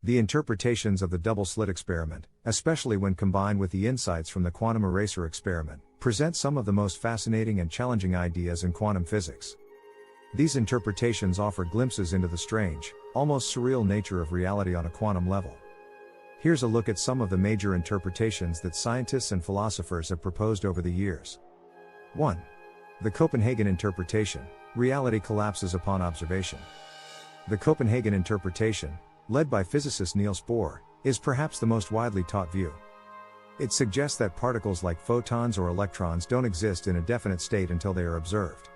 The interpretations of the double-slit experiment, especially when combined with the insights from the quantum eraser experiment, present some of the most fascinating and challenging ideas in quantum physics. These interpretations offer glimpses into the strange, almost surreal nature of reality on a quantum level. Here's a look at some of the major interpretations that scientists and philosophers have proposed over the years. 1. The Copenhagen Interpretation: reality collapses upon observation. The Copenhagen Interpretation, led by physicist Niels Bohr, is perhaps the most widely taught view. It suggests that particles like photons or electrons don't exist in a definite state until they are observed.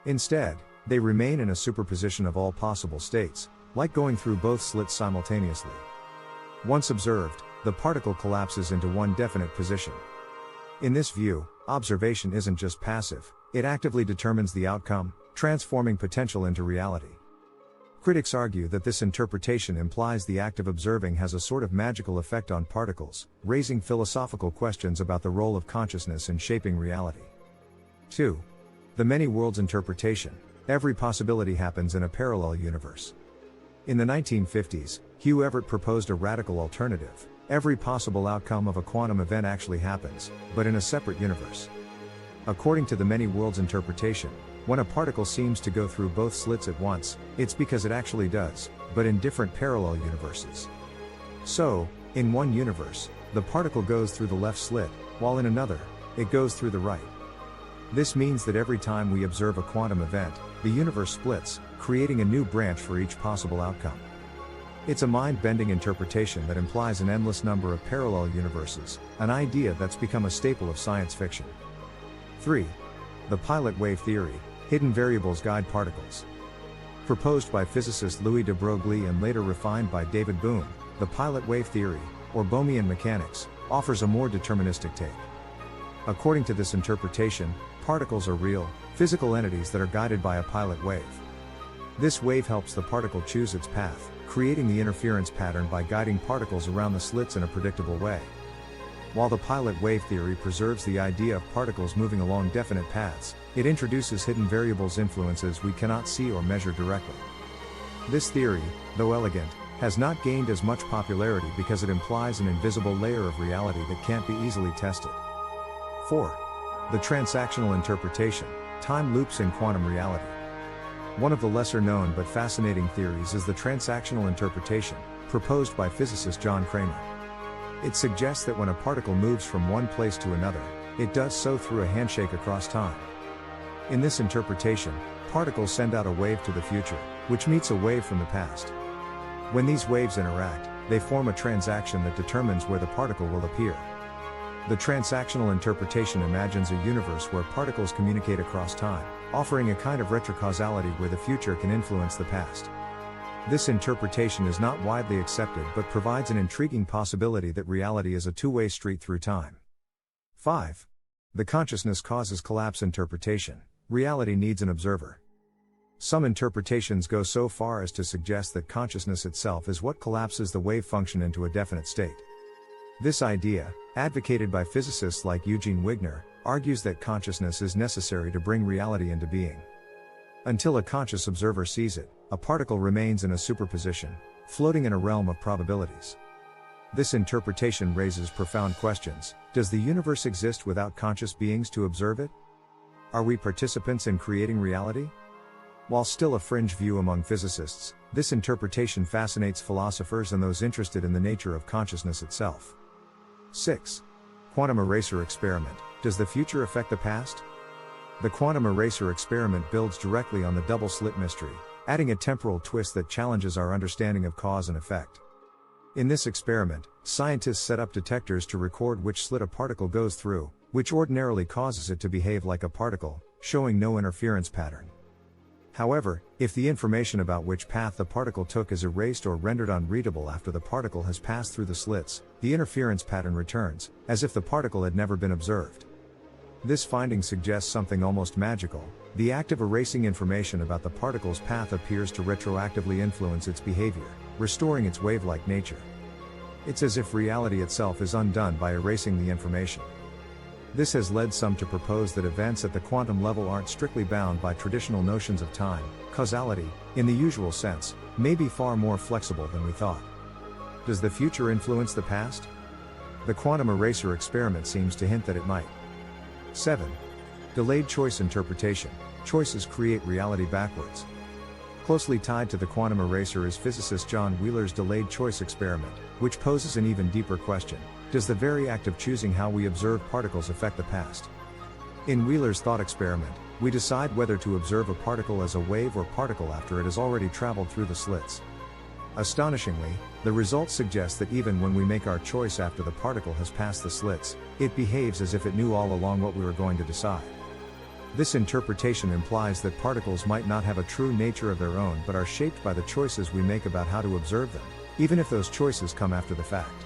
Instead, they remain in a superposition of all possible states, like going through both slits simultaneously. Once observed, the particle collapses into one definite position. In this view, observation isn't just passive, it actively determines the outcome, transforming potential into reality. Critics argue that this interpretation implies the act of observing has a sort of magical effect on particles, raising philosophical questions about the role of consciousness in shaping reality. 2. The many worlds interpretation: every possibility happens in a parallel universe. In the 1950s, Hugh Everett proposed a radical alternative: every possible outcome of a quantum event actually happens, but in a separate universe. According to the many worlds interpretation, when a particle seems to go through both slits at once, it's because it actually does, but in different parallel universes. So, in one universe, the particle goes through the left slit, while in another, it goes through the right. This means that every time we observe a quantum event, the universe splits, creating a new branch for each possible outcome. It's a mind-bending interpretation that implies an endless number of parallel universes, an idea that's become a staple of science fiction. 3. The pilot wave theory: hidden variables guide particles. Proposed by physicist Louis de Broglie and later refined by David Bohm, the pilot wave theory, or Bohmian mechanics, offers a more deterministic take. According to this interpretation, particles are real, physical entities that are guided by a pilot wave. This wave helps the particle choose its path, creating the interference pattern by guiding particles around the slits in a predictable way. While the pilot wave theory preserves the idea of particles moving along definite paths, it introduces hidden variables influences we cannot see or measure directly. This theory, though elegant, has not gained as much popularity because it implies an invisible layer of reality that can't be easily tested. 4. The transactional interpretation: time loops in quantum reality. One of the lesser known but fascinating theories is the transactional interpretation, proposed by physicist John Cramer. It suggests that when a particle moves from one place to another, it does so through a handshake across time. In this interpretation, particles send out a wave to the future, which meets a wave from the past. When these waves interact, they form a transaction that determines where the particle will appear. The transactional interpretation imagines a universe where particles communicate across time, offering a kind of retrocausality where the future can influence the past. This interpretation is not widely accepted but provides an intriguing possibility that reality is a two-way street through time. 5. The consciousness causes collapse interpretation: reality needs an observer. Some interpretations go so far as to suggest that consciousness itself is what collapses the wave function into a definite state. This idea, advocated by physicists like Eugene Wigner, argues that consciousness is necessary to bring reality into being. Until a conscious observer sees it, a particle remains in a superposition, floating in a realm of probabilities. This interpretation raises profound questions. Does the universe exist without conscious beings to observe it? Are we participants in creating reality? While still a fringe view among physicists, this interpretation fascinates philosophers and those interested in the nature of consciousness itself. 6. Quantum eraser experiment: does the future affect the past? The quantum eraser experiment builds directly on the double-slit mystery, adding a temporal twist that challenges our understanding of cause and effect. In this experiment, scientists set up detectors to record which slit a particle goes through, which ordinarily causes it to behave like a particle, showing no interference pattern. However, if the information about which path the particle took is erased or rendered unreadable after the particle has passed through the slits, the interference pattern returns, as if the particle had never been observed. This finding suggests something almost magical: the act of erasing information about the particle's path appears to retroactively influence its behavior, restoring its wave-like nature. It's as if reality itself is undone by erasing the information. This has led some to propose that events at the quantum level aren't strictly bound by traditional notions of time. Causality, in the usual sense, may be far more flexible than we thought. Does the future influence the past? The quantum eraser experiment seems to hint that it might. 7. Delayed choice interpretation. Choices create reality backwards. Closely tied to the quantum eraser is physicist John Wheeler's delayed choice experiment, which poses an even deeper question. Does the very act of choosing how we observe particles affect the past? In Wheeler's thought experiment, we decide whether to observe a particle as a wave or particle after it has already traveled through the slits. Astonishingly, the results suggest that even when we make our choice after the particle has passed the slits, it behaves as if it knew all along what we were going to decide. This interpretation implies that particles might not have a true nature of their own but are shaped by the choices we make about how to observe them, even if those choices come after the fact.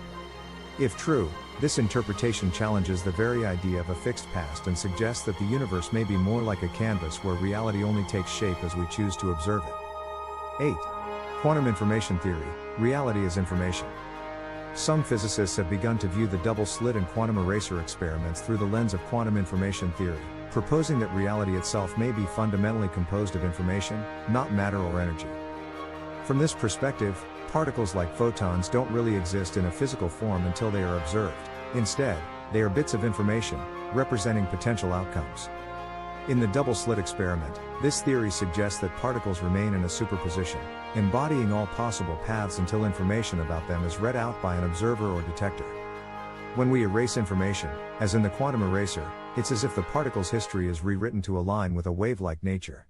If true, this interpretation challenges the very idea of a fixed past and suggests that the universe may be more like a canvas where reality only takes shape as we choose to observe it. 8. Quantum information theory. Reality as information. Some physicists have begun to view the double-slit and quantum eraser experiments through the lens of quantum information theory, proposing that reality itself may be fundamentally composed of information, not matter or energy. From this perspective, particles like photons don't really exist in a physical form until they are observed. Instead, they are bits of information, representing potential outcomes. In the double-slit experiment, this theory suggests that particles remain in a superposition, embodying all possible paths until information about them is read out by an observer or detector. When we erase information, as in the quantum eraser, it's as if the particle's history is rewritten to align with a wave-like nature.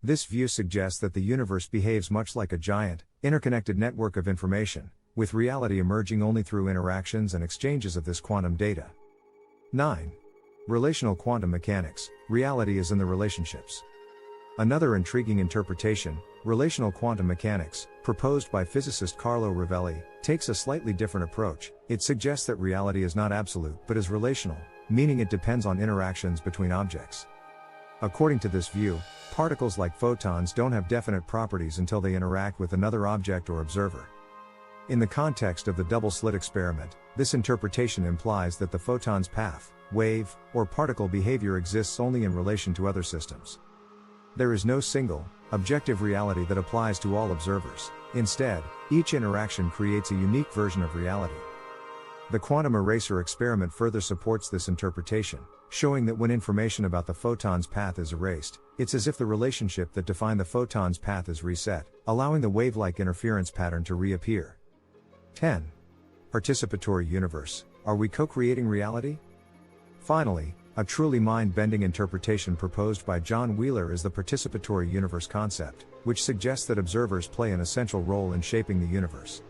This view suggests that the universe behaves much like a giant, interconnected network of information, with reality emerging only through interactions and exchanges of this quantum data. 9. Relational quantum mechanics. Reality is in the relationships. Another intriguing interpretation, relational quantum mechanics, proposed by physicist Carlo Rovelli, takes a slightly different approach. It suggests that reality is not absolute but is relational, meaning it depends on interactions between objects. According to this view, particles like photons don't have definite properties until they interact with another object or observer. In the context of the double-slit experiment, this interpretation implies that the photon's path, wave, or particle behavior exists only in relation to other systems. There is no single, objective reality that applies to all observers. Instead, each interaction creates a unique version of reality. The quantum eraser experiment further supports this interpretation, showing that when information about the photon's path is erased, it's as if the relationship that defined the photon's path is reset, allowing the wave-like interference pattern to reappear. 10. Participatory universe. Are we co-creating reality? Finally, a truly mind-bending interpretation proposed by John Wheeler is the participatory universe concept, which suggests that observers play an essential role in shaping the universe.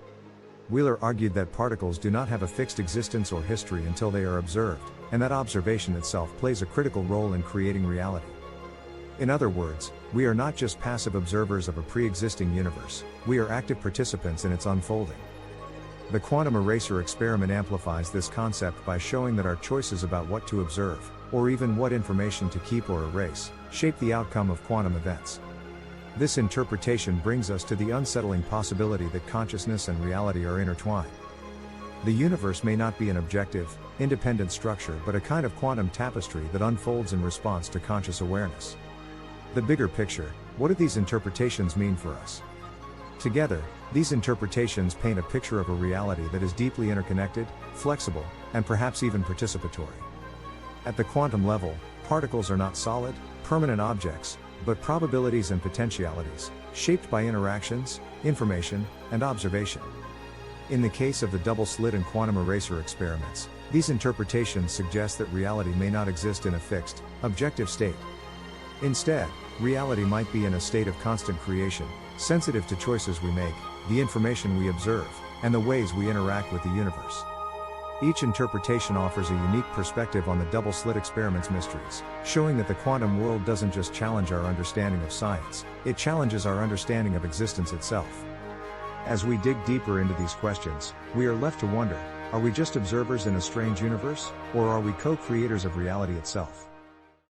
Wheeler argued that particles do not have a fixed existence or history until they are observed, and that observation itself plays a critical role in creating reality. In other words, we are not just passive observers of a pre-existing universe, we are active participants in its unfolding. The quantum eraser experiment amplifies this concept by showing that our choices about what to observe, or even what information to keep or erase, shape the outcome of quantum events. This interpretation brings us to the unsettling possibility that consciousness and reality are intertwined. The universe may not be an objective, independent structure but a kind of quantum tapestry that unfolds in response to conscious awareness. The bigger picture, what do these interpretations mean for us? Together, these interpretations paint a picture of a reality that is deeply interconnected, flexible, and perhaps even participatory. At the quantum level, particles are not solid, permanent objects, but probabilities and potentialities, shaped by interactions, information, and observation. In the case of the double-slit and quantum eraser experiments, these interpretations suggest that reality may not exist in a fixed, objective state. Instead, reality might be in a state of constant creation, sensitive to choices we make, the information we observe, and the ways we interact with the universe. Each interpretation offers a unique perspective on the double-slit experiment's mysteries, showing that the quantum world doesn't just challenge our understanding of science, it challenges our understanding of existence itself. As we dig deeper into these questions, we are left to wonder, are we just observers in a strange universe, or are we co-creators of reality itself?